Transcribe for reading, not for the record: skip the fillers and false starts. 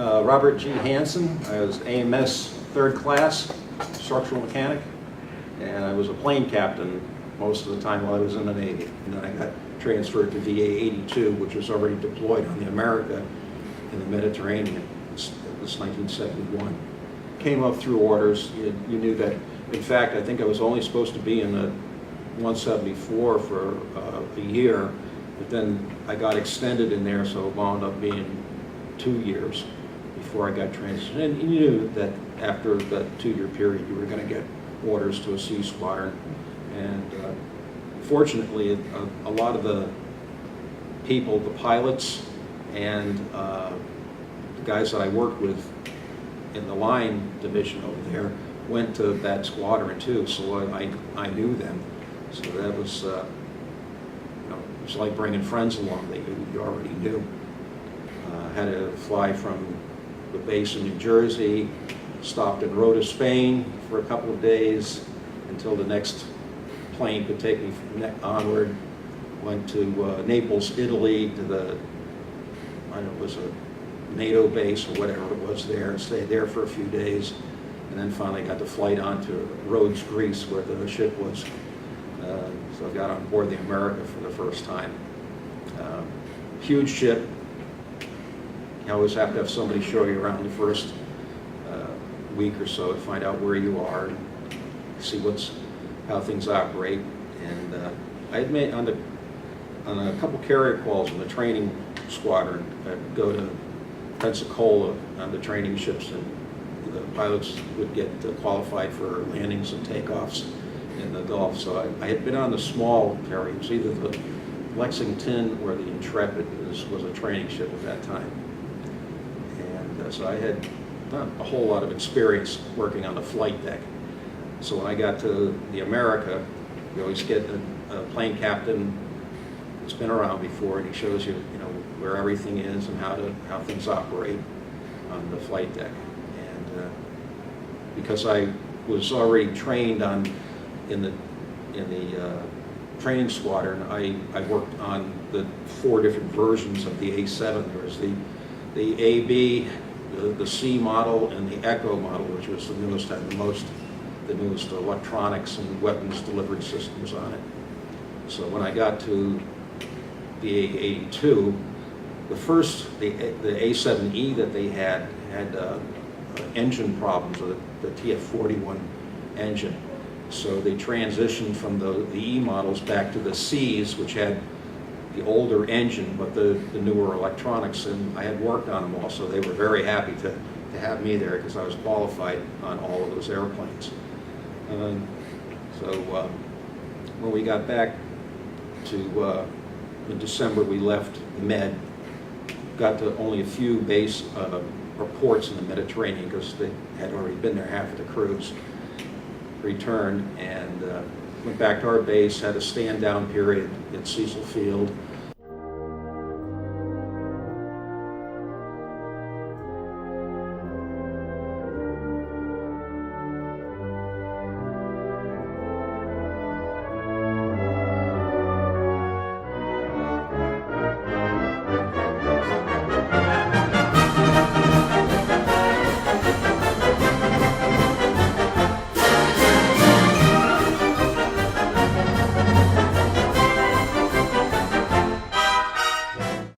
Robert G. Hansen. I was AMS third class, structural mechanic, and I was a plane captain most of the time while I was in the Navy. And then I got transferred to VA 82, which was already deployed on the America in the Mediterranean. It was 1971. Came up through orders. You knew that. In fact, I think I was only supposed to be in the 174 for a year, but then I got extended in there, so it wound up being 2 years before I got transferred. And you knew that after that 2-year period, you were going to get orders to a C squadron. And fortunately, a lot of the people, the pilots, and the guys that I worked with in the line division over there went to that squadron too, so I knew them. So that was, it was like bringing friends along that you already knew. Had to fly from the base in New Jersey, stopped in Rota, Spain for a couple of days until the next plane could take me onward. Went to Naples, Italy, to the, I don't know, it was a NATO base or whatever it was there, and stayed there for a few days, and then finally got the flight on to Rhodes, Greece, where the ship was. So I got on board the America for the first time. Huge ship. You always have to have somebody show you around the first week or so to find out where you are and see how things operate. And I had made on a couple carrier calls in the training squadron. I'd go to Pensacola on the training ships, and the pilots would get qualified for landings and takeoffs in the Gulf. So I had been on the small carriers, either the Lexington or the Intrepid was a training ship at that time. And so I had not a whole lot of experience working on the flight deck. So when I got to the America, you always get a plane captain that's been around before, and he shows you, where everything is and how things operate on the flight deck. And because I was already trained in the training squadron, I worked on the 4 different versions of the A7. There was the AB, the C model, and the Echo model, which was the newest, had the newest electronics and weapons delivery systems on it. So when I got to the A82, the A7E that they had engine problems with the TF41 engine. So they transitioned from the E models back to the Cs, which had the older engine but the newer electronics, and I had worked on them all, so they were very happy to have me there because I was qualified on all of those airplanes. So when we got back to in December, we left the Med, got to only a few base reports in the Mediterranean because they had already been there half of the cruise. Returned and went back to our base, had a stand-down period at Cecil Field,